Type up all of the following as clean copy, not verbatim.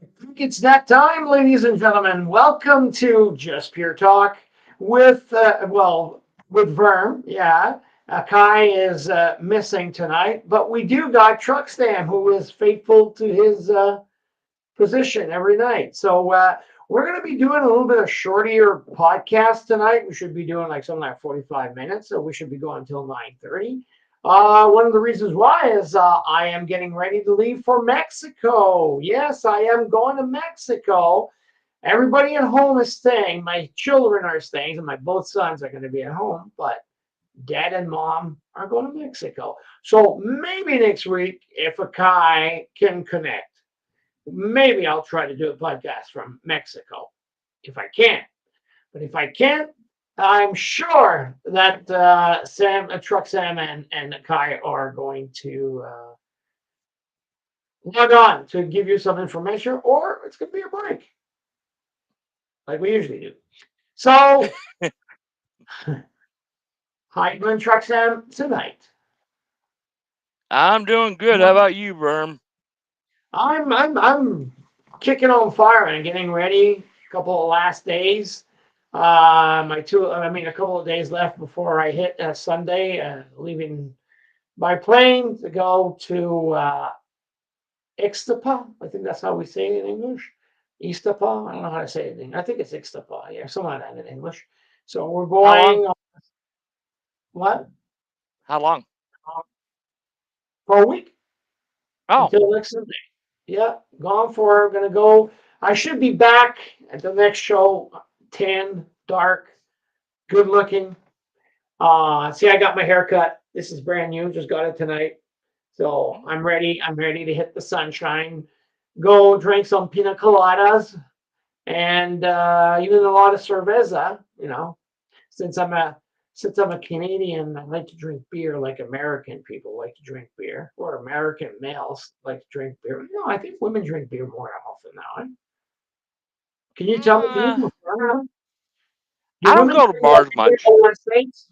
think it's that time, ladies and gentlemen. Welcome to Just Pure Talk with, with Verm. Yeah, Kai is missing tonight, but we do got Truck Stam, who is faithful to his position every night. So we're going to be doing a little bit of shorter podcast tonight. We should be doing like something like 45 minutes. So we should be going until 9:30. One of the reasons why is I am getting ready to leave for Mexico. Yes, I am going to Mexico. Everybody at home is staying. My children are staying, and my both sons are going to be at home. But dad and mom are going to Mexico. So maybe next week, if Akai can connect, maybe I'll try to do a podcast from Mexico if I can. But if I can't, I'm sure that Truck Sam and Kai are going to log on to give you some information, or it's going to be a break, like we usually do. So, how you doing, Truck Sam, tonight? I'm doing good. How about you, Verm? I'm kicking on fire and getting ready. A couple of last days. A couple of days left before I hit Sunday, leaving by plane to go to Ixtapa. I think that's how we say it in English. Ixtapa. I don't know how to say it. I think it's Ixtapa. Yeah, something like that in English. So we're How long? going. What? How long? Uh, for a week Oh, until next Sunday. Yeah, gone for. Gonna go. I should be back at the next show. Tan, dark, good looking. See, I got my hair cut. This is brand new. Just got it tonight. So mm, I'm ready. I'm ready to hit the sunshine. Go drink some pina coladas and even a lot of cerveza. Since I'm a since I'm a Canadian, I like to drink beer like American people like to drink beer, or American males like to drink beer. I think women drink beer more often now. Eh? Can you tell me? Can you uh, confirm? Do I don't women go to drink more bars beer much. in the United States?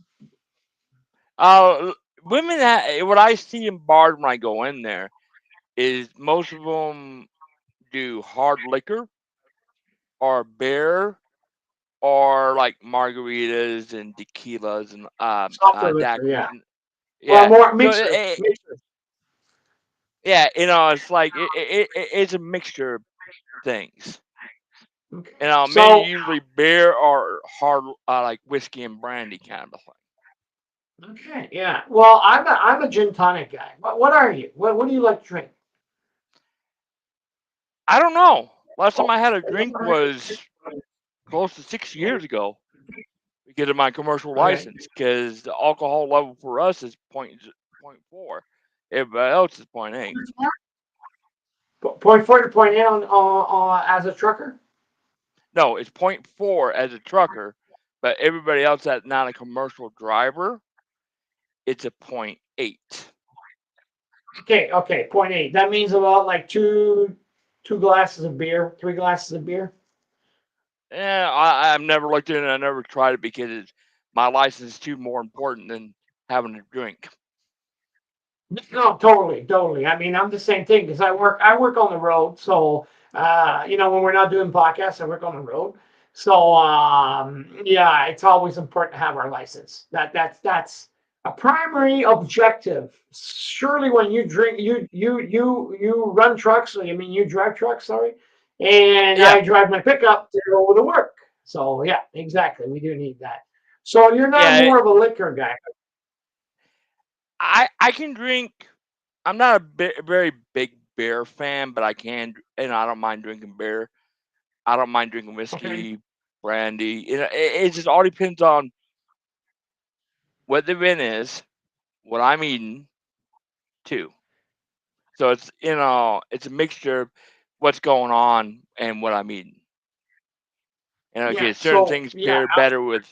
Women, what I see in bars when I go in there is most of them do hard liquor or beer or like margaritas and tequilas and Softer liquor, yeah. daiquiris. Well, Yeah. more So mixers. Mixers. yeah, it's like it's a mixture of things. Okay. Mainly So, usually beer or hard like whiskey and brandy kind of thing. okay, yeah. Well, I'm a gin tonic guy. What are you? What do you like to drink? I don't know. Last time Oh, I had a drink was close to 6 years ago because of my commercial okay. license. Because the alcohol level for us is point four. Everybody else is point eight. Point four to point eight on as a trucker. No, it's point four as a trucker, but everybody else that's not a commercial driver, it's a point eight. Okay, point eight. That means about like two glasses of beer, three glasses of beer. Yeah, I've never looked at it. I never tried it because my license is too more important than having a drink. No, totally. I mean, I'm the same thing because I work on the road. So when we're not doing podcasts, I work on the road. So yeah, it's always important to have our license. That's a primary objective. Surely, when you drink, you run trucks. I mean, you drive trucks. Sorry, and Yeah, I drive my pickup to go to work. So yeah, exactly. We do need that. So you're not yeah. more of a liquor guy. I can drink. I'm not a very big beer fan, but I can, and I don't mind drinking beer. I don't mind drinking Okay. whiskey, brandy. It just all depends on what the event is, what I'm eating too. So it's a mixture of what's going on and what I'm eating. And Yeah. okay, certain So things yeah. pair better with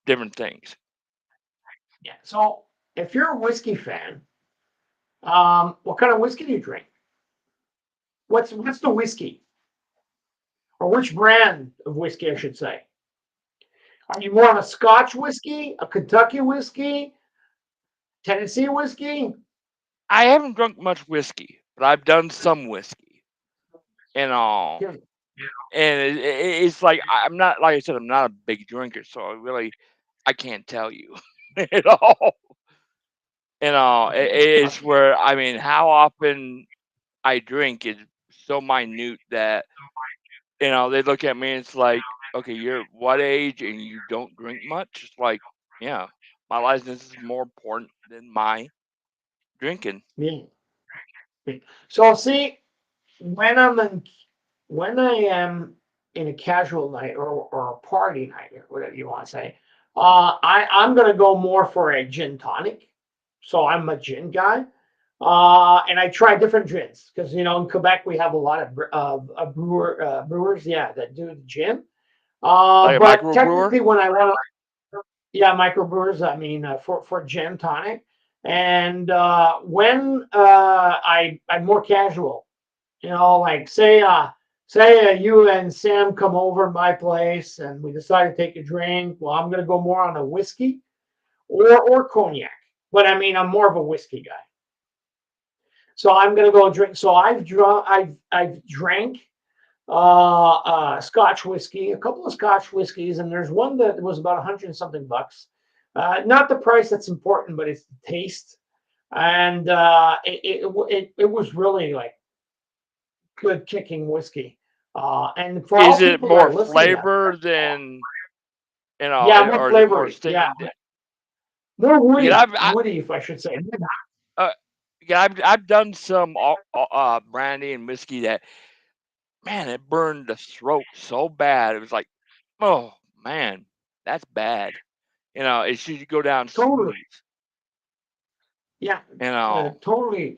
different things. Yeah. So if you're a whiskey fan, what kind of whiskey do you drink? What's the whiskey, or which brand of whiskey, I should say? Are you more of a Scotch whiskey, a Kentucky whiskey, Tennessee whiskey? I haven't drunk much whiskey, but I've done some whiskey. and all. Yeah. And it's like I'm not, like I said, I'm not a big drinker, so I can't tell you at all. It's where, I mean, how often I drink is so minute that they look at me and it's like, okay, you're what age and you don't drink much? It's like, yeah, my license is more important than my drinking. Yeah. So see, when I'm in, when I am in a casual night or a party night or whatever you want to say, I'm gonna go more for a gin tonic. So I'm a gin guy, and I try different gins because in Quebec we have a lot of brewers, yeah, that do the gin. Like a But microbrewer. technically, when I want to, yeah, microbrewers, I mean, for gin tonic, and when I'm more casual, like say you and Sam come over to my place and we decide to take a drink. Well, I'm gonna go more on a whiskey or cognac, but I mean, I'm more of a whiskey guy. So I'm gonna go drink. So I've drank Scotch whiskey, a couple of Scotch whiskeys, and there's one that was about 100 and something bucks. Not the price that's important, but it's the taste. And it was really like good kicking whiskey. And for Is all it people that more are listening out flavor than, yeah, more or is it more flavory. Yeah, sting? more Yeah, woody, if I should say. uh, yeah, I've done some brandy and whiskey that, man, it burned the throat so bad. It was like, oh man, that's bad. It should go down Totally. smooth. Yeah, You know, totally.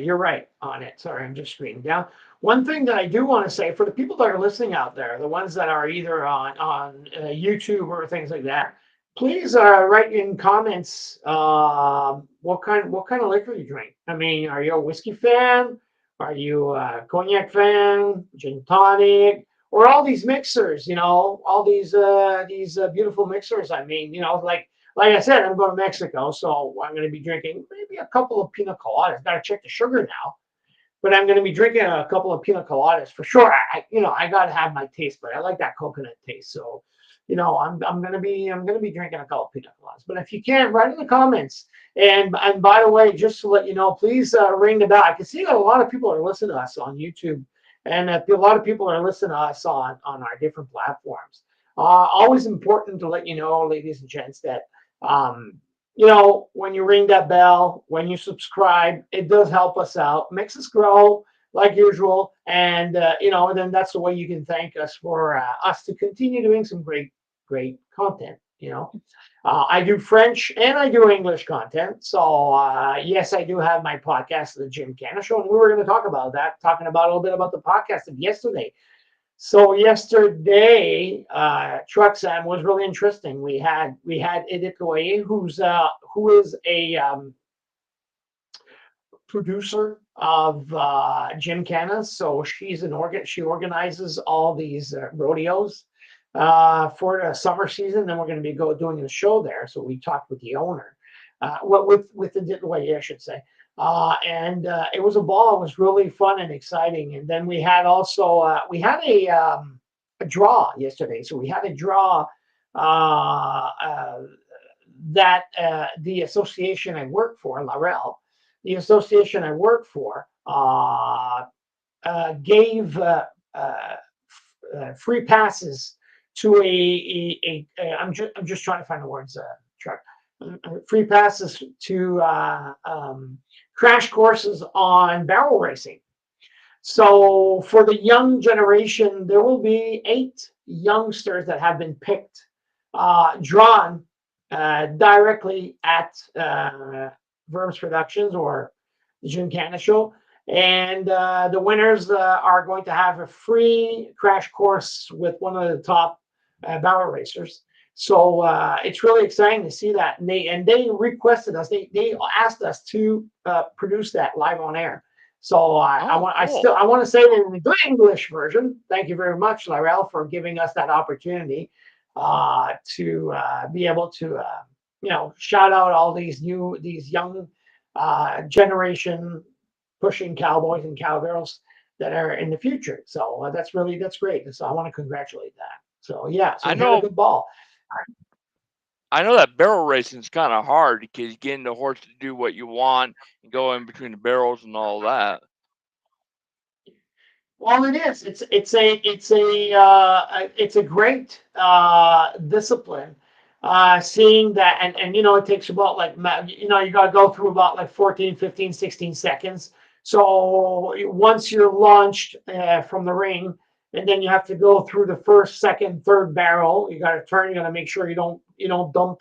You're right on it. Sorry, I'm just screening down. One thing that I do want to say for the people that are listening out there, the ones that are either on YouTube or things like that, please write in comments what kind of liquor you drink. I mean, are you a whiskey fan? Are you a cognac fan? Gin tonic? Or all these mixers? All these beautiful mixers. I mean, like I said, I'm going to Mexico, so I'm going to be drinking maybe a couple of pina coladas. Got to check the sugar now, but I'm going to be drinking a couple of pina coladas for sure. I got to have my taste, but I like that coconut taste. So, I'm going to be drinking a couple of pina coladas. But if you can, write in the comments. And by the way, just to let you know, please ring the bell. I can see that a lot of people are listening to us on YouTube, and a lot of people are listening to us on our different platforms. Always important to let you know, ladies and gents, that um, when you ring that bell, when you subscribe, it does help us out, makes us grow like usual. And, then that's the way you can thank us for us to continue doing some great, great content. I do French and I do English content. So, yes, I do have my podcast, The Jim Canna Show. And we were going to talk about that, talking about a little bit about the podcast of yesterday. So yesterday, Truck Sam was really interesting. We had Edith Goye, who is a producer of Jim Canna's. So she organizes all these rodeos for the summer season. Then we're going to be doing the show there. So we talked with the owner, with Edith Goye, I should say. And it was a ball. It was really fun and exciting. And then we had also we had a draw yesterday. So we had a draw uh, uh, that the association I work for, Laurel, the association I work for, gave free passes to I'm just trying to find the words, Chuck. Free passes to crash courses on barrel racing. So for the young generation, there will be 8 youngsters that have been picked, drawn directly at Verms Productions or the Jim Canna Show. And the winners are going to have a free crash course with one of the top barrel racers. So it's really exciting to see that. And they requested us. They asked us to produce that live on air. So oh, cool. I want to say it in the good English version. Thank you very much, Laurel, for giving us that opportunity to be able to shout out all these young generation pushing cowboys and cowgirls that are in the future. So that's great. So I want to congratulate that. So yeah, so I he had a know good ball. I know that barrel racing is kind of hard because getting the horse to do what you want and go in between the barrels and all that. Well, it is. It's a great discipline. Seeing that, and it takes about like you got to go through about like 14, 15, 16 seconds. So once you're launched from the ring, and then you have to go through the first, second, third barrel. You got to turn. You got to make sure you don't dump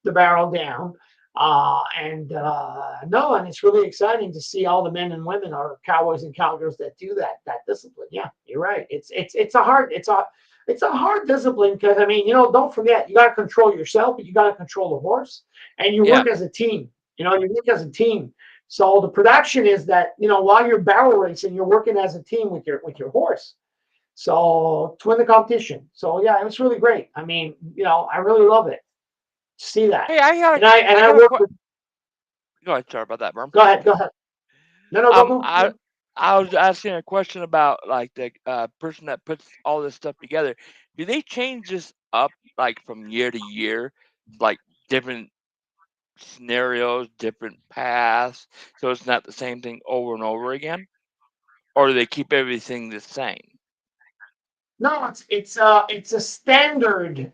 the barrel down. And no, and it's really exciting to see all the men and women or cowboys and cowgirls that do that discipline. Yeah, you're right. It's a hard discipline because I mean, don't forget you got to control yourself, but you got to control the horse, and you Yeah. work as a team. You work as a team. So the production is that while you're barrel racing, you're working as a team with your horse. So to win the competition. So yeah, it was really great. I mean, I really love it. See that. Hey, I got And I a work with. go ahead. Sorry about that, Berm. Go ahead. Go ahead. No, no, go. I was asking a question about like the person that puts all this stuff together. Do they change this up like from year to year, like different scenarios, different paths, so it's not the same thing over and over again, or do they keep everything the same? No, it's a standard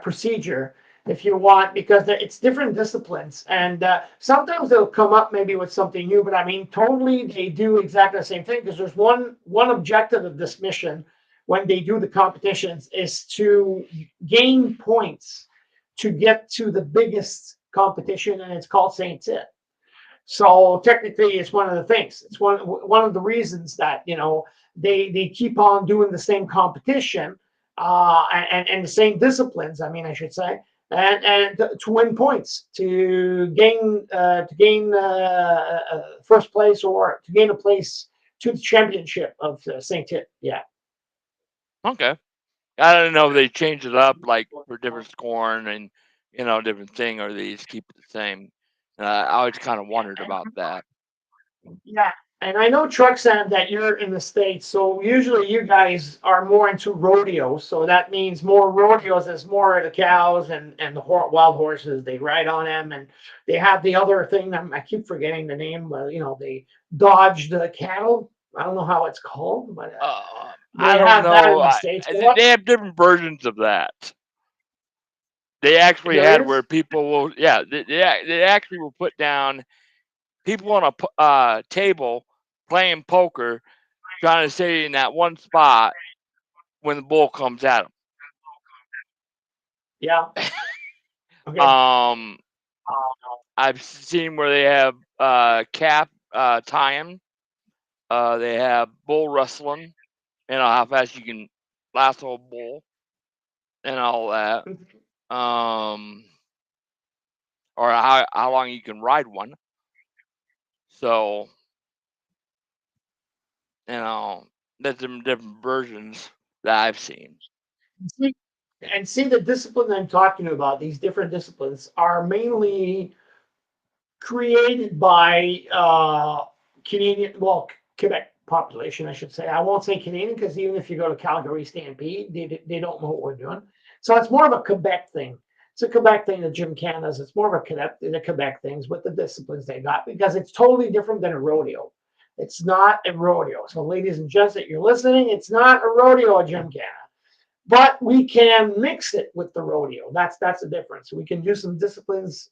procedure if you want because it's different disciplines and sometimes they'll come up maybe with something new, but I mean totally they do exactly the same thing because there's one objective of this mission when they do the competitions is to gain points to get to the biggest competition and it's called Saint Tit. So technically, it's one of the things. It's one of the reasons that they keep on doing the same competition and the same disciplines. I mean, I should say, and to win points, to gain first place or to gain a place to the championship of Saint Tit. Yeah. Okay, I don't know if they change it up like for different scoring and different thing, or they just keep it the same. I always kind of wondered about that. Yeah, and I know Truck Sam that you're in the States, so usually you guys are more into rodeos. So that means more rodeos is more of the cows and the wild horses. They ride on them, and they have the other thing. I keep forgetting the name. They dodge the cattle. I don't know how it's called, but they I don't have that know. in the States. They have different versions of that. They actually There had where is? people will, yeah, they actually will put down people on a table playing poker, trying to stay in that one spot when the bull comes at Yeah. them. Okay. I've seen where they have cap tying. They have bull wrestling. How fast you can lasso a bull and all that. Um, or how long you can ride one. So there's some different versions that I've seen. See, and see the discipline I'm talking about. These different disciplines are mainly created by Canadian, well, Quebec population, I should say. I won't say Canadian because even if you go to Calgary Stampede, they don't know what we're doing. So it's more of a Quebec thing. It's a Quebec thing, the Gym Canas. It's more of the Quebec things with the disciplines they got because it's totally different than a rodeo. It's not a rodeo. So, ladies and gents, that you're listening, it's not a rodeo, a Gym Cana. But we can mix it with the rodeo. That's the difference. We can do some disciplines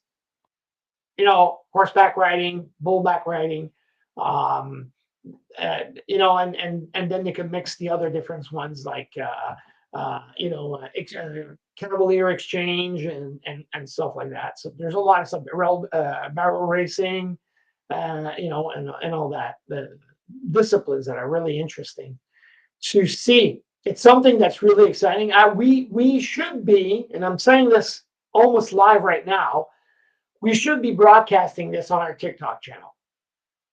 horseback riding, bullback riding, um, and then you can mix the other different ones like Cavalier Exchange and stuff like that. So there's a lot of stuff, barrel racing, and all that. The disciplines that are really interesting to see. It's something that's really exciting. We should be, and I'm saying this almost live right now, we should be broadcasting this on our TikTok channel.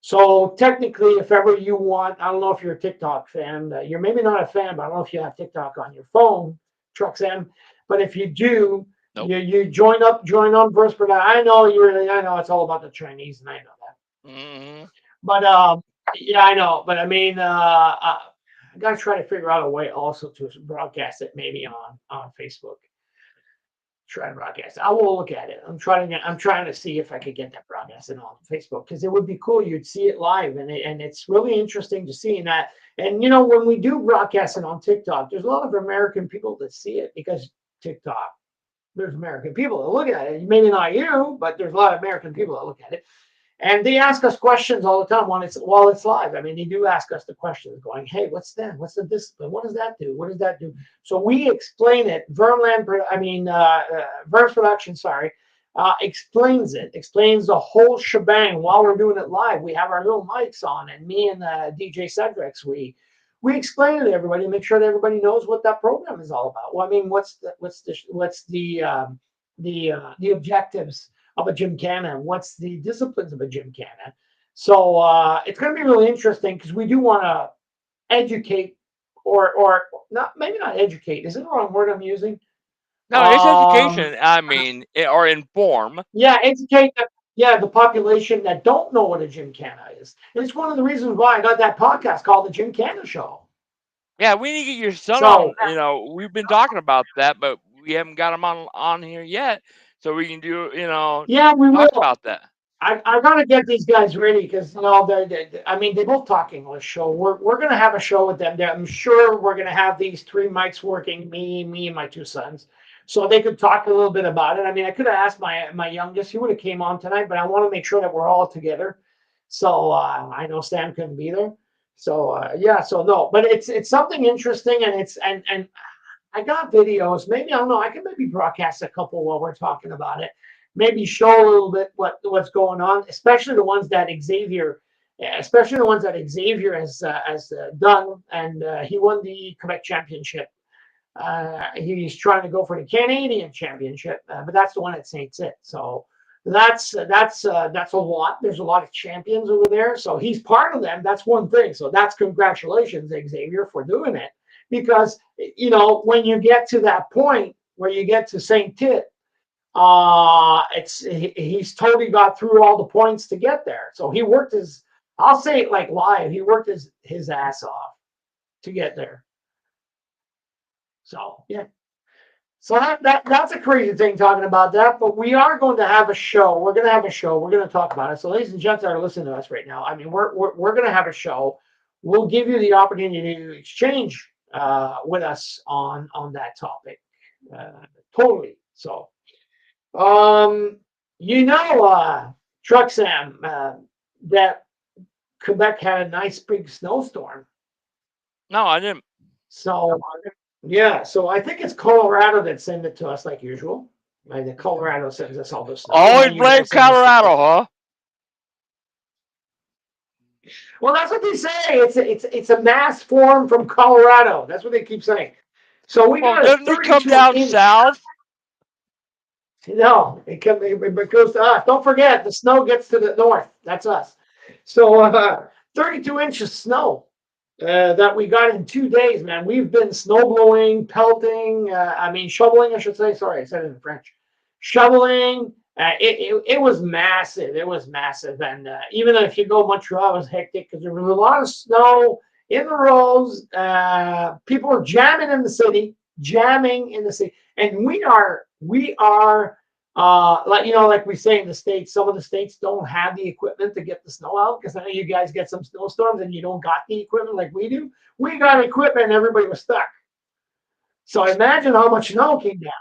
So technically, if ever you want, I don't know if you're a TikTok fan, you're maybe not a fan, but I don't know if you have TikTok on your phone, Trucks M. But if you do, Nope. you join on Verse. I know it's all about the Chinese, and I know that. Mm-hmm. But Yeah, I know, but I mean, I gotta try to figure out a way also to broadcast it maybe on Facebook. Try to broadcast. I will look at it. I'm trying to see if I could get that broadcasted on Facebook because it would be cool. You'd see it live, and it's really interesting to see that. And you know, when we do broadcast it on TikTok, there's a lot of American people that see it because TikTok. There's American people that look at it. Maybe not you, but there's a lot of American people that look at it. And they ask us questions all the time while it's live. I mean, they do ask us the questions, going, "Hey, what's that? What's the discipline? What does that do? What does that do?" So we explain it. Verse Production, sorry, explains it. Explains the whole shebang while we're doing it live. We have our little mics on, and me and DJ Cedrics, we explain it to everybody, make sure that everybody knows what that program is all about. Well, I mean, what's the objectives of a gymkhana? What's the disciplines of a gymkhana? So it's going to be really interesting because we do want to educate, or not, maybe not educate. Is it the wrong word I'm using? No, it's Um, education. I mean, or inform. yeah, educate the population that don't know what a gymkhana is. And it's one of the reasons why I got that podcast called the Gymkhana Show. Yeah, we need to get your son So on. We've been talking about that, but we haven't got him on here yet, so we can do yeah, we talk will. about that. I gotta get these guys ready because I mean they both talk English, so we're gonna have a show with them. I'm sure we're gonna have these three mics working, me and my two sons, so they could talk a little bit about it. I mean, I could have asked my youngest; he would have came on tonight, but I want to make sure that we're all together. So I know Stan couldn't be there, so yeah, so no, but it's something interesting, and and I got videos. Maybe I don't know. I can maybe broadcast a couple while we're talking about it. Maybe show a little bit what's going on, especially the ones that Xavier has done, and he won the Quebec championship. He's trying to go for the Canadian championship, but that's the one at Saint Sit. So that's a lot. There's a lot of champions over there, so he's part of them. That's one thing. So that's congratulations, Xavier, for doing it. Because when you get to that point where you get to Saint Tit, he's totally got through all the points to get there. So he worked I'll say it like live. He worked his ass off to get there. So yeah. So that's a crazy thing talking about that, but we are going to have a show. We're going to have a show. We're going to talk about it. So, ladies and gents that are listening to us right now, I mean, we're going to have a show. We'll give you the opportunity to exchange with us on that topic. Uh, totally. So, um, Truck Sam, that Quebec had a nice big snowstorm. No, I didn't. So yeah, so I think it's Colorado that sent it to us like usual. Like the Colorado sends us all the snow, and Always then you blame guys send us Colorado, huh? well, that's what they say. It's a mass form from Colorado. That's what they keep saying. So we Well, got a doesn't it come 32 down inch. south? No, it goes to us. Don't forget, the snow gets to the north. That's us. So 32 inches of snow that we got in 2 days, man. We've been snow blowing, pelting. I mean, shoveling, I should say. Sorry, I said it in French. Shoveling. It was massive. It was massive. And even if you go Montreal, it was hectic because there was a lot of snow in the roads. People were jamming in the city, and we are like we say in the states, some of the states don't have the equipment to get the snow out because I know you guys get some snowstorms and you don't got the equipment like we do. We got equipment and everybody was stuck. So imagine how much snow came down.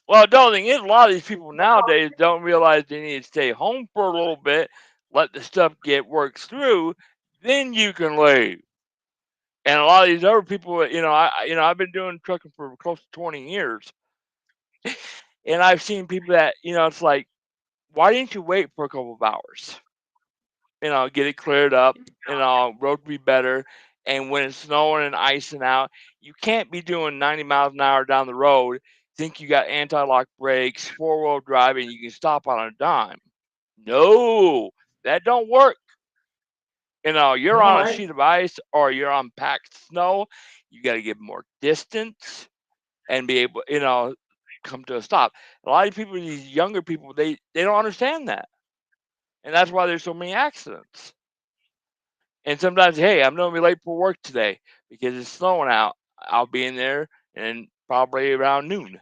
Well, the only thing is, a lot of these people nowadays don't realize they need to stay home for a little bit, let the stuff get worked through, then you can leave. And a lot of these other people, I've been doing trucking for close to 20 years, and I've seen people that, it's like, why didn't you wait for a couple of hours? Get it cleared up, road be better. And when it's snowing and icing out, you can't be doing 90 miles an hour down the road, think you got anti-lock brakes, four-wheel drive, and you can stop on a dime. No, that don't work. You're No, on a sheet of ice or you're on packed snow. You got to give more distance and be able, come to a stop. A lot of people, these younger people, they don't understand that. And that's why there's so many accidents. And sometimes, hey, I'm going to be late for work today because it's snowing out. I'll be in there and probably around noon.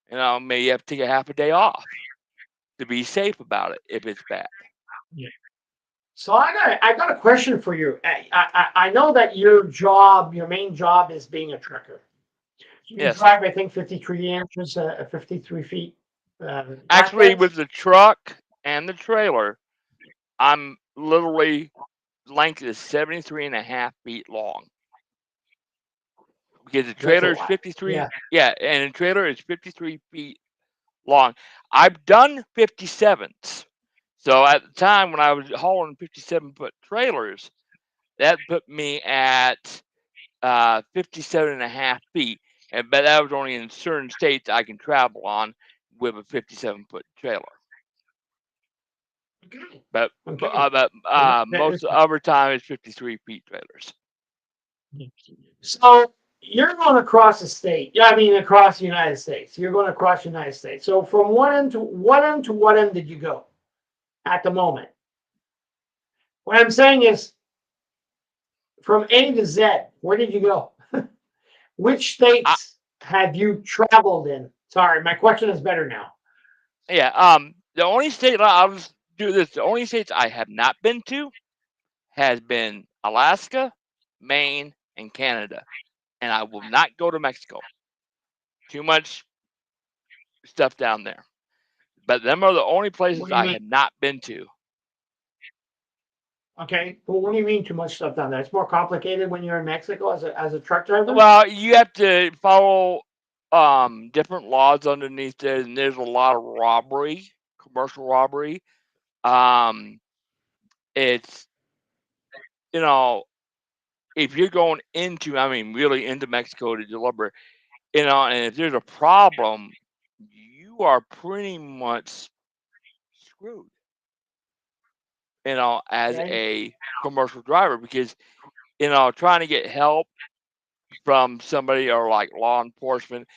And I'll maybe have to take a half a day off to be safe about it if it's bad. Yeah. So I got a question for you. I know that your main job is being a trucker. You Yes. drive, I think, 53 inches, 53 feet Actually, flatbeds. with the truck and the trailer, I'm literally length is 73 and a half feet long because the That's a trailer is lot. 53. Yeah. Yeah, and the trailer is 53 feet long. I've done 57s. So at the time when I was hauling 57-foot trailers, that put me at 57 and a half feet. But that was only in certain states I can travel on with a 57-foot trailer. Okay. But Okay. most of the other time it's 53 feet trailers. So you're going across the state. Yeah, I mean across the United States. You're going across the United States. So from what end did you go at the moment? What I'm saying is from A to Z, where did you go? Which I, states have you traveled in? Sorry, my question is better now. yeah. The only state I'll just do this. The only states I have not been to has been Alaska, Maine, and Canada, and I will not go to Mexico. Too much stuff down there. But them are the only What places do you I mean? have not been to. Okay, well, what do you mean too much stuff down there? It's more complicated when you're in Mexico as a truck driver. Well, you have to follow different laws underneath there, and there's a lot of robbery, commercial robbery. Um, it's you know if you're going into, I mean, really into Mexico to deliver, and if there's a problem, you are pretty much screwed, as Okay, a commercial driver because trying to get help from somebody or like law enforcement.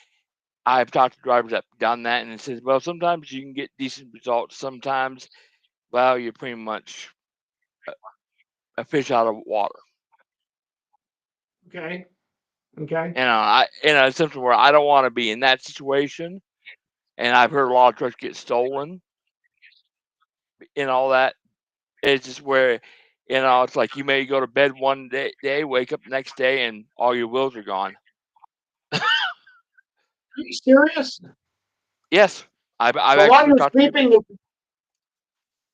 I've talked to drivers that have done that, and it says, well, sometimes you can get decent results. Sometimes, well, you're pretty much a fish out of water. okay, okay. It's something where I don't want to be in that situation. And I've heard a lot of trucks get stolen and all that. It's just where, it's like you may go to bed one day, wake up the next day, and all your wheels are gone. Are you serious? Yes, I've So while actually you're talked to people. sleeping,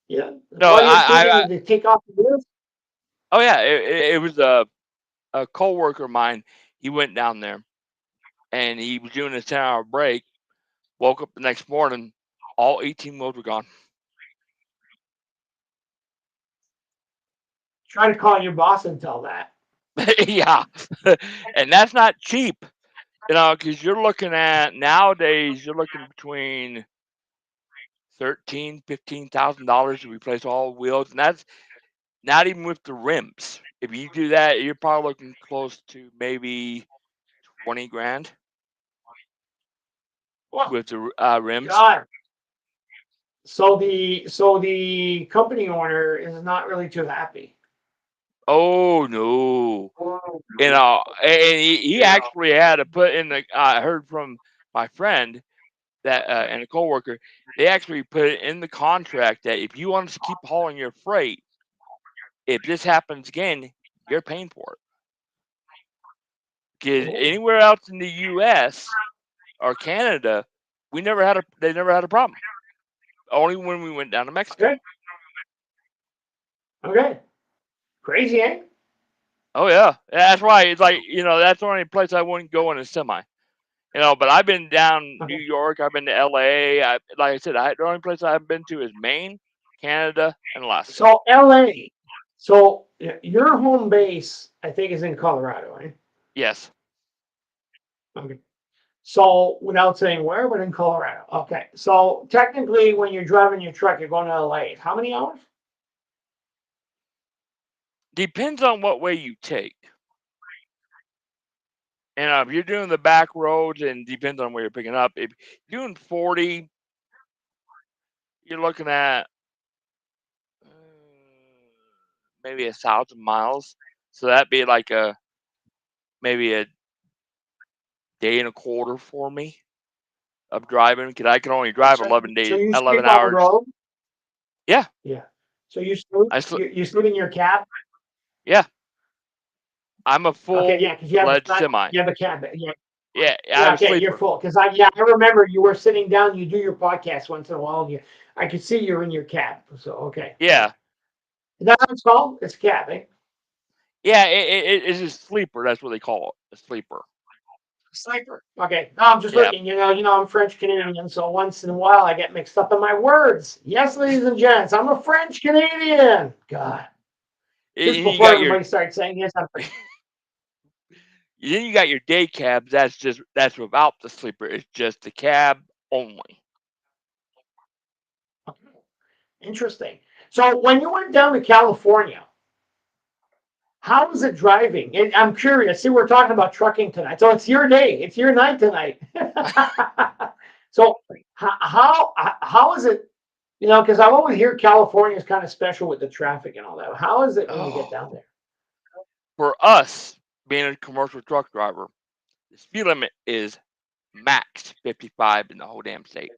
yeah, No, while you're sleeping, they take off the wheels. oh yeah, it was a coworker of mine. He went down there and he was doing his 10-hour break. Woke up the next morning, all 18 wheels were gone. Try to call your boss and tell that. Yeah, and that's not cheap, because you're looking at nowadays. You're looking between $13,000-$15,000 to replace all the wheels, and that's not even with the rims. If you do that, you're probably looking close to maybe 20 grand Well, with the rims. God. So the company owner is not really too happy. Oh no. Oh, And he actually had to put in the. I heard from my friend that and a coworker, they actually put it in the contract that if you want us to keep hauling your freight, if this happens again, you're paying for it. Because oh, anywhere else in the U.S. or Canada, they never had a problem. Only when we went down to Mexico. okay, okay. Crazy, eh? Oh yeah, that's why it's like that's the only place I wouldn't go in a semi. But I've been down New Okay. York, I've been to L.A. Like I said, the only place I haven't been to is Maine, Canada, and Alaska. So LA. So your home base, I think, is in Colorado, eh? Yes. Okay. So without saying where, but in Colorado. Okay. So technically, when you're driving your truck, you're going to LA. How many hours? Depends on what way you take. And if you're doing the back roads, and depends on where you're picking up. If you're doing 40, you're looking at maybe 1,000 miles. So that'd be like maybe a day and a quarter for me of driving, because I can only drive So 11 sleep on the hours. road? Yeah, Yeah. So you sleep I sleep. you sleep in your cab? Yeah, I'm a Okay, yeah, because you have full-fledged semi. you have a cab. Yeah. Yeah, Yeah, I'm a okay, you're sleeper. full. Because I remember you were sitting down, you do your podcast once in a while, and I could see you're in your cab. So okay. Yeah. Yeah, Is that what it's called? It's a cab, eh? yeah, it's a sleeper. That's what they call it, a sleeper. Sniper. Okay. No, I'm just Yeah, looking. I'm French Canadian, so once in a while I get mixed up in my words. Yes, ladies and gents, I'm a French Canadian. God. Just and before everybody starts saying yes, I'm French. then you got your day cabs. That's without the sleeper. It's just the cab only. Interesting. So when you went down to California, how was it driving? And I'm curious. See, we're talking about trucking tonight. So it's your day. It's your night tonight. So how is it? Because I always hear California is kind of special with the traffic and all that. How is it when you get Oh, down there? for us being a commercial truck driver, the speed limit is max 55 in the whole damn state.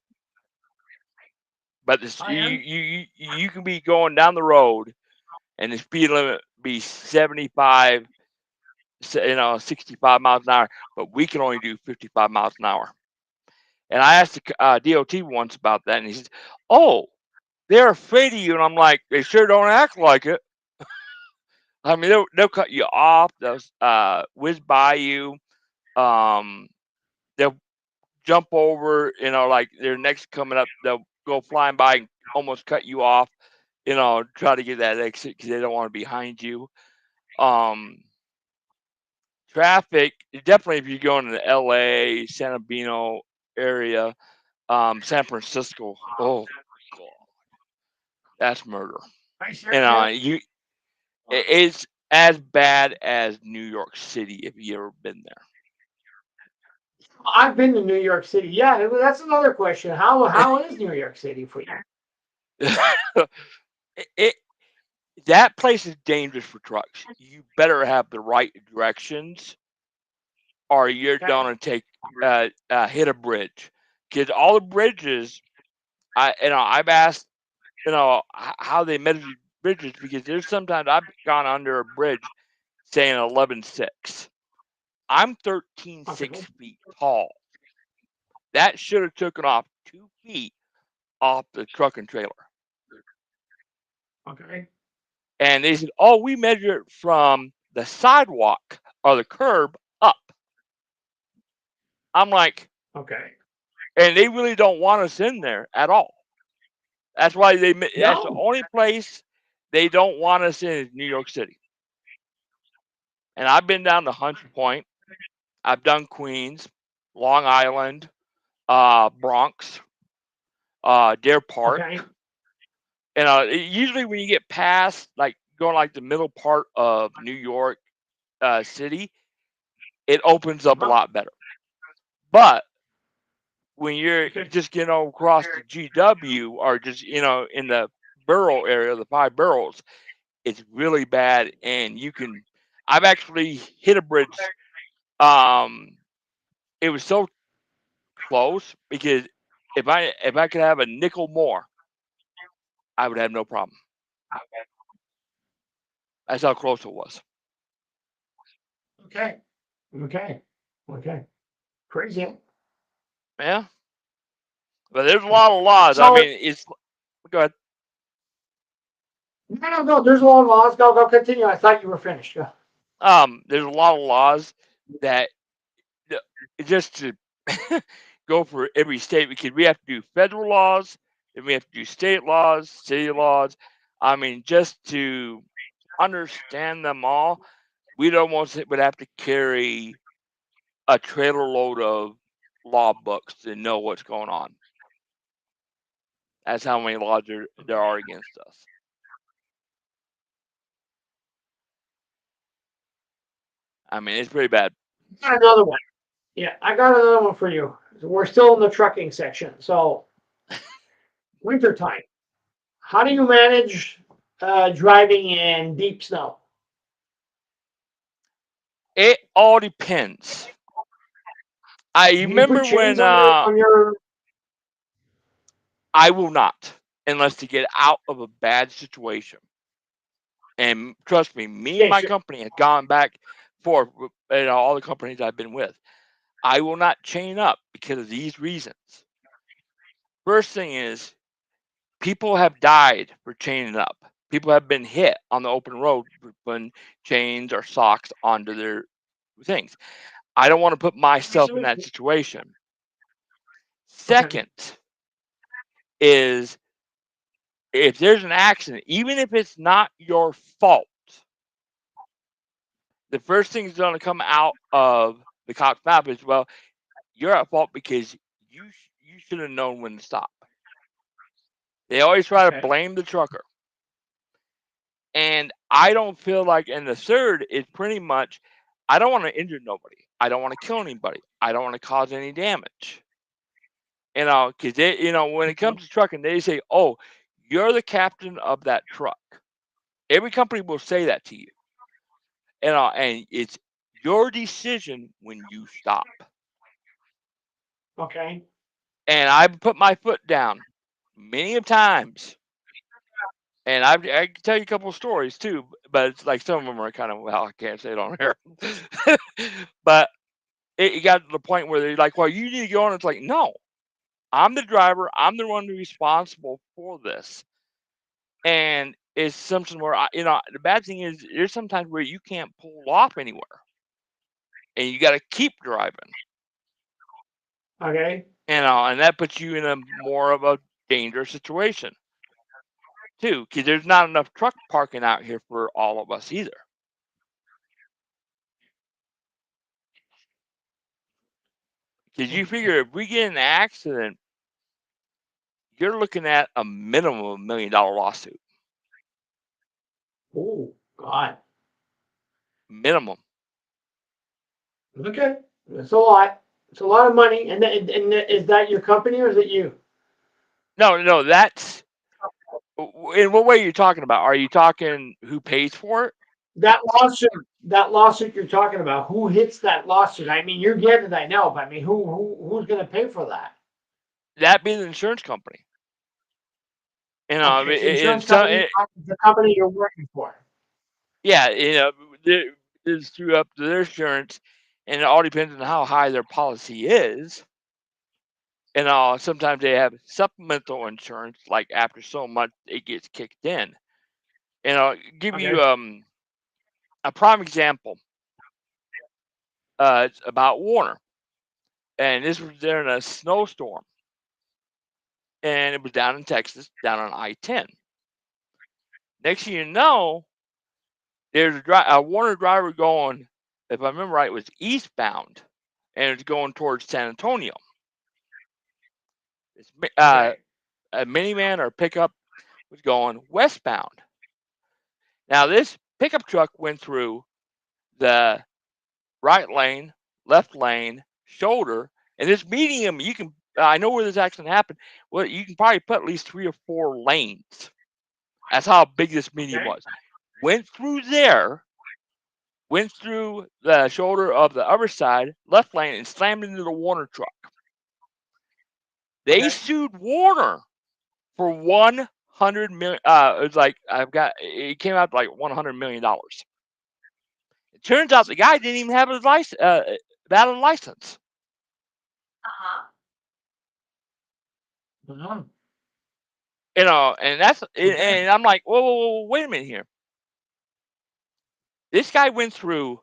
But this I you am. you you you can be going down the road and the speed limit be 75, 65 miles an hour, but we can only do 55 miles an hour. And I asked the DOT once about that, and he says, "Oh, they're afraid of you." And I'm like, "They sure don't act like it." I mean, they'll cut you off, they'll whiz by you, um, they'll jump over, like their next coming up, they'll go flying by and almost cut you off, try to get that exit because they don't want to be behind you. Um, Traffic, definitely if you're going to the LA, San Bernardino area, San Francisco, oh God, that's murder. Are you And serious? it's as bad as New York City if you ever been I've been to New York City. Yeah, that's another question. How is New York City for you? there. it That place is dangerous for trucks. You better have the right directions, or you're Okay. gonna hit a bridge. Because all the bridges, I've asked, how they measure bridges, because there's sometimes I've gone under a bridge saying 11.6. I'm 13.6 Okay. feet tall. That should have taken off 2 feet off the truck and trailer. Okay. And they said, "Oh, we measure it from the sidewalk or the curb up." I'm like, Okay. and they really don't want us in there at all. That's why that's the No. only place they don't want us in is New York City. And I've been down to Hunts Point. I've done Queens, Long Island, Bronx, Deer Park. Okay. And usually when you get past, like going like the middle part of New York City, it opens up a Uh-huh. lot better. But when you're just across the GW, or just in the borough area, the 5 boroughs, it's really bad. And I've actually hit a bridge. It was so close, because if I could have a nickel more, I would have no problem. That's how close it was. Okay. Okay. Okay. Crazy. Yeah, but there's a lot of laws. I So mean, it's go ahead. no. There's a lot of laws. Go continue. I thought you were finished. Yeah. There's a lot of laws that just to go for every state, because we have to do federal laws, then we have to do state laws, city laws. I mean, just to understand them all, we'd almost would have to carry a trailer load of law books to know what's going on. That's how many laws there are against us. I mean, it's pretty bad. Got another one. Yeah, I got another one for you. We're still in the trucking section. So wintertime. How do you manage driving in deep snow? It all depends. I Do you put remember when chains on your? I will not, unless to get out of a bad situation. And trust me, me and Okay, my so company have gone back for all the companies I've been with. I will not chain up because of these reasons. First thing is, people have died for chaining up. People have been hit on the open road for putting chains or socks onto their things. I don't want to put myself in that situation. okay, Second is, if there's an accident, even if it's not your fault, the first thing that's going to come out of the cop's mouth is, well, you're at fault because you should have known when to stop. They always try to okay, blame the trucker. And I don't feel like, and the third is pretty much, I don't want to injure nobody. I don't want to kill anybody. I don't want to cause any damage. Because when it comes to trucking, they say, oh, you're the captain of that truck. Every company will say that to you. And it's your decision when you stop. okay, And I've put my foot down many of times. And I can tell you a couple of stories too, but it's like some of them are kind of, well, I can't say it on here. But it got to the point where they're like, well, you need to go on. It's like, no, I'm the driver. I'm the one who's responsible for this. And it's something where, the bad thing is there's sometimes where you can't pull off anywhere and you got to keep driving. okay. And that puts you in a more of a dangerous situation too, because there's not enough truck parking out here for all of us either. Because you figure if we get in an accident, you're looking at a minimum of $1 million lawsuit. Oh God. Minimum. Okay, that's a lot. It's a lot of money. And is that your company or is it you? No, that's in what way are you talking about? Are you talking who pays for it? That lawsuit, that lawsuit you're talking about, who hits that lawsuit? I mean, you're getting it, I know, but I mean, who's going to pay for that? That being the insurance company. Okay, so insurance So company, the company you're working for. yeah, it's through up to their insurance, and it all depends on how high their policy is. Sometimes they have supplemental insurance, like after so much it gets kicked in. And I'll give Okay, you a prime example. It's about Warner, and this was during a snowstorm, and it was down in Texas, down on I-10. Next thing you know, there's a Warner driver going, if I remember right, it was eastbound, and it's going towards San Antonio. It's, okay, a minivan or pickup was going westbound. Now this pickup truck went through the right lane, left lane, shoulder, and this medium. You can, I know where this accident happened. Well, you can probably put at least 3 or 4 lanes. That's how big this medium okay, was. Went through there, went through the shoulder of the other side, left lane, and slammed into the Warner truck. They okay, sued Warner for 100 million. It was like it came out like $100 million. It turns out the guy didn't even have his license, valid license. uh-huh. And that's Okay, and I'm like, whoa, wait a minute here. This guy went through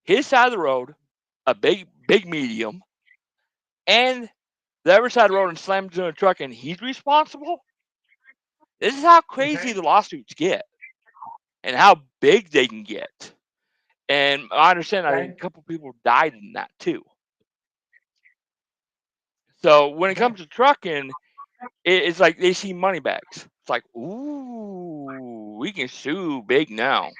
his side of the road, a big medium, and the other side of the road, and slammed into a truck, and he's responsible. This is how crazy okay, the lawsuits get, and how big they can get. And I understand, I think okay, a couple people died in that too. So when it okay, comes to trucking, it's like they see money bags. It's like, ooh, we can sue big now.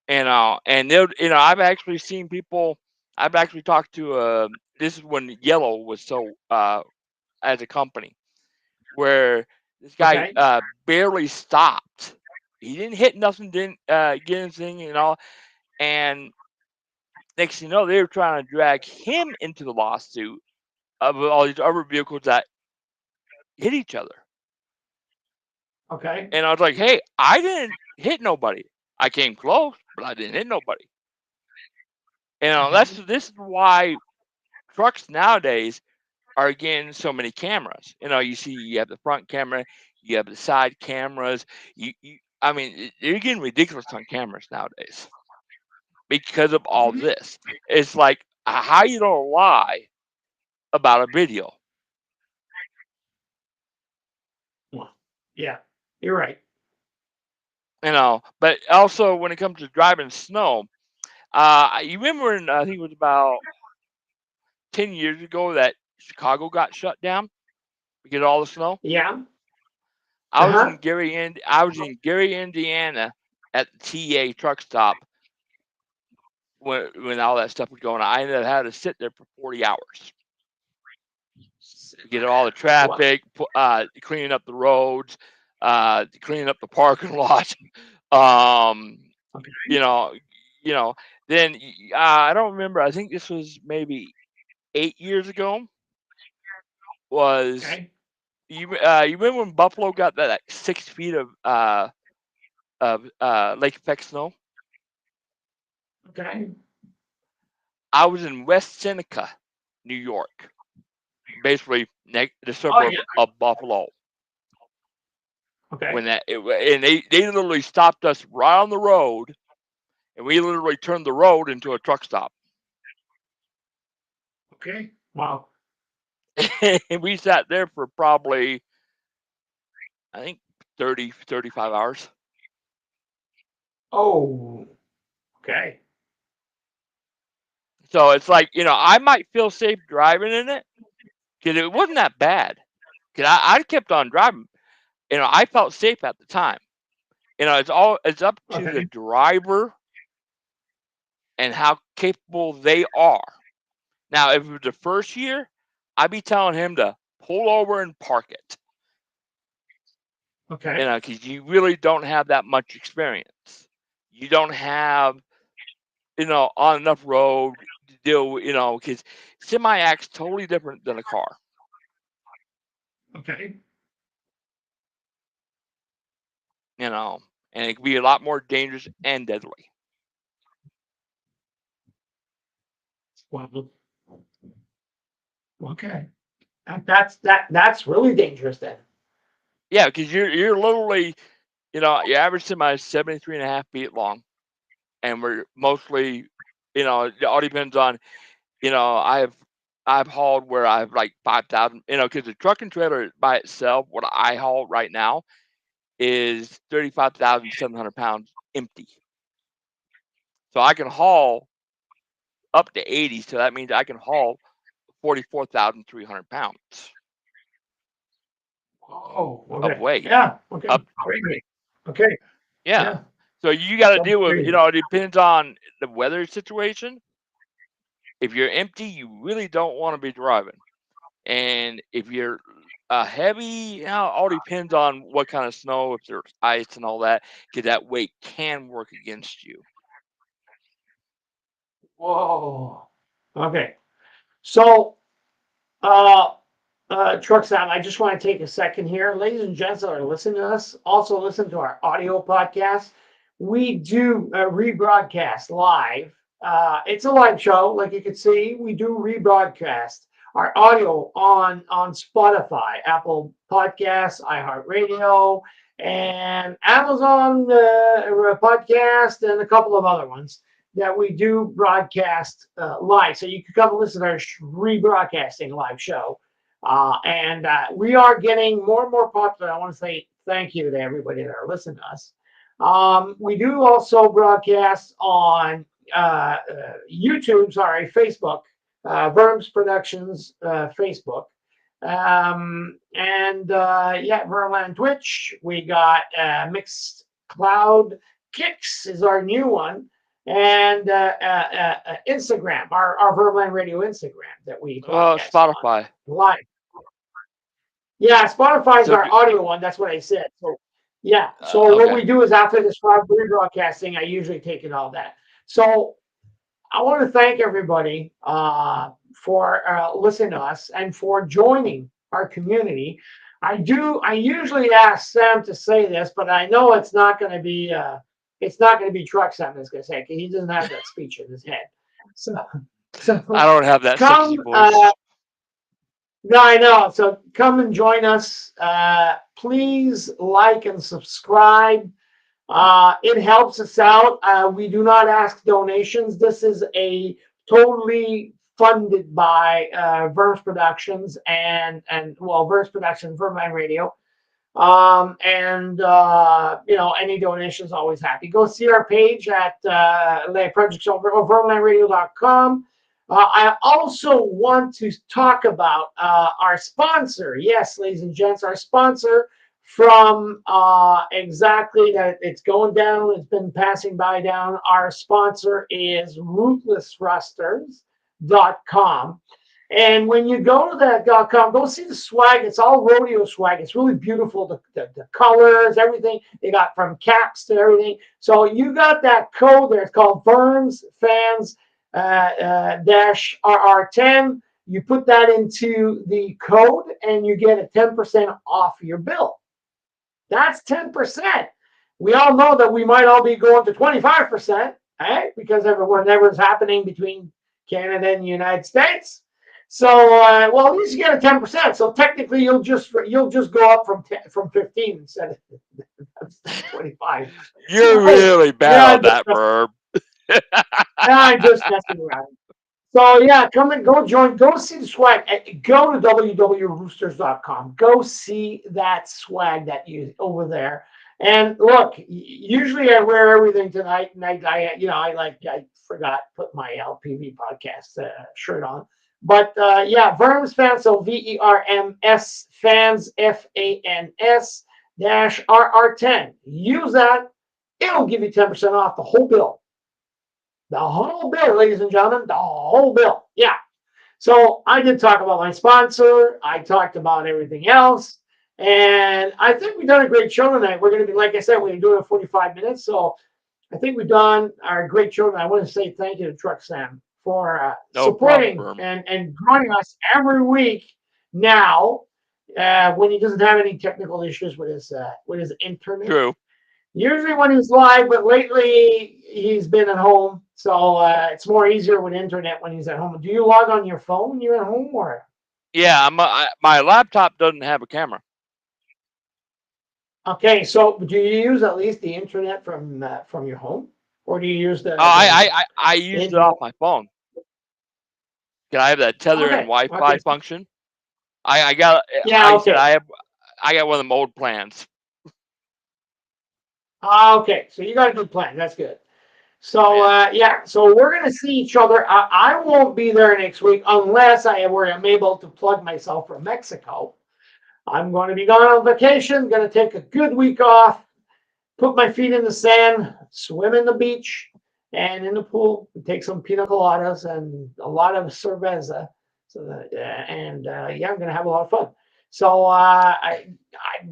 And they'll, I've actually seen people. I've actually talked to. This is when Yellow was so as a company, where This guy Okay. barely stopped. He didn't hit nothing, didn't get anything, and next thing you know, they were trying to drag him into the lawsuit of all these other vehicles that hit each other. Okay. And I was like, hey, I didn't hit nobody. I came close, but I didn't hit nobody. This is why trucks nowadays are getting so many cameras. You have the front camera, you have the side cameras. You're getting ridiculous on cameras nowadays because of all this. It's like how you don't lie about a video. Well, yeah, you're right. But also when it comes to driving snow, you remember I think it was about 10 years ago that Chicago got shut down because of all the snow. Yeah. I was Uh-huh. in Gary, Indiana, at the TA truck stop when all that stuff was going on. I ended up having to sit there for 40 hours. Get all the Well, traffic, cleaning up the roads, cleaning up the parking lot. Um, okay. you know, you know. Then I don't remember. I think this was maybe 8 years ago. Was Okay. you remember when Buffalo got that 6 feet of lake effect snow? Okay. I was in West Seneca, New York, basically the Oh suburb yeah. of Buffalo. Okay. And they literally stopped us right on the road, and we literally turned the road into a truck stop. Okay. Wow. And we sat there for probably, I think, 35 hours. Oh. Okay. So it's like, I might feel safe driving in it because it wasn't that bad. Because I kept on driving. I felt safe at the time. It's up to the Okay. driver and how capable they are. Now, if it was the first year, I'd be telling him to pull over and park it. Okay. Because you really don't have that much experience. You don't have, on enough road to deal with, because semi-act's totally different than a car. Okay. And it can be a lot more dangerous and deadly. Well. Okay. That's really dangerous then. Yeah, because you're literally, your average semi is 73.5 feet long, and we're mostly, it all depends on, I've hauled where I've like 5,000, because the truck and trailer by itself, what I haul right now is 35,700 pounds empty. So I can haul up to 80, so that means I can haul 44,300 pounds Oh. of Okay. weight. Yeah. Okay. Up, Great. Okay. yeah. Yeah. So you got to So deal with, crazy. it depends on the weather situation. If you're empty, you really don't want to be driving. And if you're heavy, all depends on what kind of snow, if there's ice and all that, because that weight can work against you. Whoa. Okay. So, uh, truck sound. I just want to take a second here, ladies and gents that are listening to us. Also, listen to our audio podcast. We do rebroadcast live. It's a live show, like you can see. We do rebroadcast our audio on Spotify, Apple Podcasts, iHeartRadio, and Amazon Podcast, and a couple of other ones that we do broadcast live. So you can come and listen to our rebroadcasting live show. And we are getting more and more popular. I want to say thank you to everybody that are listening to us. We do also broadcast on YouTube, Facebook, Verms Productions Facebook. Vermland Twitch. We got Mixed Cloud Kicks is our new one. And Instagram, our Vermland Radio Instagram that we broadcast on Spotify. live. Yeah, Spotify is So if our you, audio one. That's what I said. So yeah. So what okay, we do is after this rebroadcasting, I usually take it all that. So I want to thank everybody for listening to us and for joining our community. I usually ask Sam to say this, but I know it's not going to be. It's not going to be Truck Sam that's going to say it 'cause he doesn't have that speech in his head. So, I so don't have that come. sexy voice. No, I know. So come and join us. Please like and subscribe. It helps us out. We do not ask donations. This is a totally funded by Verse Productions and Verse Productions, Vermine Radio. Any donations always happy. Go see our page at verlandradio.com. I also want to talk about our sponsor. Yes, ladies and gents, our sponsor from exactly that it's going down. It's been passing by down. Our sponsor is ruthlessrusters.com. And when you go to that.com, go see the swag. It's all rodeo swag. It's really beautiful. The colors, everything. They got from caps to everything. So you got that code there. It's called Burns Fans dash RR10. You put that into the code and you get a 10% off your bill. That's 10%. We all know that we might all be going to 25%, right? Because of whatever's happening between Canada and the United States. So, at least you get a 10%. So technically, you'll just go up from 15 instead of 25. You're Hey, really bad yeah, on that, Verb. I'm just messing around. So yeah, come and go join. Go see the swag. Go to www.roosters.com. Go see that swag that you over there. And look, usually I wear everything tonight, and I forgot to put my LPV podcast shirt on. But Verms fans, so VERMS fans FANS dash RR10. Use that. It'll give you 10% off the whole bill. The whole bill, ladies and gentlemen, the whole bill. Yeah. So I did talk about my sponsor. I talked about everything else. And I think we've done a great show tonight. We're going to be, like I said, we're going to do it in 45 minutes. So I think we've done our great show. And I want to say thank you to Truck Sam for No problem, supporting Verb. and joining us every week now when he doesn't have any technical issues with his internet. True. Usually when he's live, but lately he's been at home, so it's more easier with internet when he's at home. Do you log on your phone when you're at home, or? Yeah, my laptop doesn't have a camera. Okay, so do you use at least the internet from your home, or do you use Oh, I used it in? off my phone. Can I have that tether and Wi-Fi Okay, function? I got. yeah, I said okay, I got one of the old plans. okay. So you got a good plan. That's good. So Yeah. so we're gonna see each other. I won't be there next week unless I'm able to plug myself from Mexico. I'm going to be gone on vacation. Going to take a good week off. Put my feet in the sand, swim in the beach and in the pool, and take some pina coladas and a lot of cerveza. So I'm going to have a lot of fun. So I'm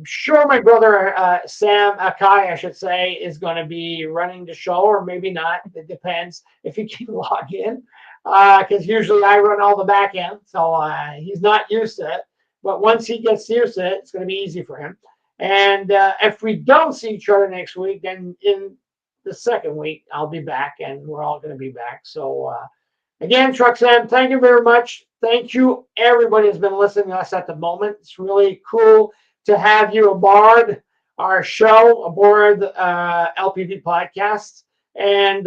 sure my brother Sam Akai, I should say, is going to be running the show, or maybe not. It depends if he can log in, because usually I run all the back end. So he's not used to it. But once he gets used to it, it's going to be easy for him. And if we don't see each other next week, then in the second week, I'll be back and we're all going to be back. So, again, Truck Sam, thank you very much. Thank you, everybody who's been listening to us at the moment. It's really cool to have you aboard our show, aboard LPV Podcast. And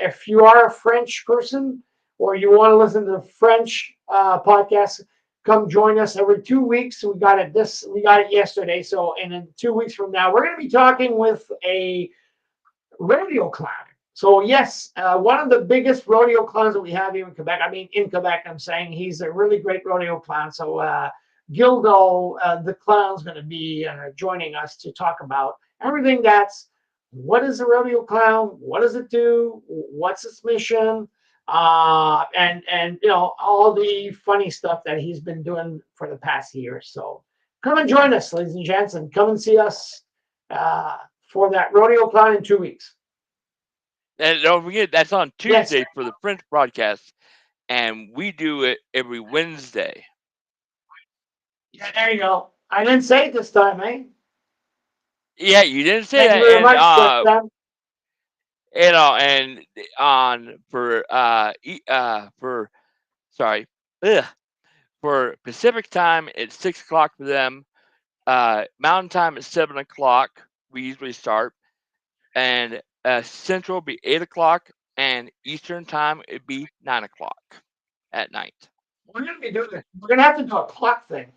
if you are a French person or you want to listen to the French podcast, come join us every 2 weeks. We got it yesterday. So, and in 2 weeks from now, we're going to be talking with a rodeo clown. So yes, one of the biggest rodeo clowns that we have here in Quebec. I mean, in Quebec, I'm saying he's a really great rodeo clown. So Gildo, the clown's going to be joining us to talk about everything that's what is a rodeo clown, what does it do, what's its mission, and all the funny stuff that he's been doing for the past year. So come and join us, ladies and gents, and come and see us for that rodeo clown in 2 weeks. And don't forget, that's on Yes. Tuesday for the French broadcast, and we do it every Wednesday. Yeah, there you go. I didn't say it this time, eh? Yeah, you didn't say Thank you that, very and much, Jeff. and on for sorry, ugh, for Pacific time it's 6 o'clock for them. Mountain time is 7 o'clock. We usually start, and Central will be 8 o'clock, and Eastern time it'd be 9 o'clock at night. We're gonna be doing this. We're gonna have to do a clock thing.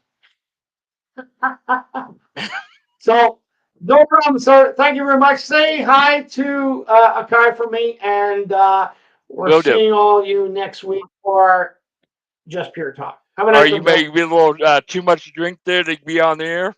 So no problem, sir. Thank you very much. Say hi to Akai for me, and we're Will do. seeing all you next week for Just Pure Talk. Have a Or nice you one, Bill. may be a little too much to drink there to be on the air.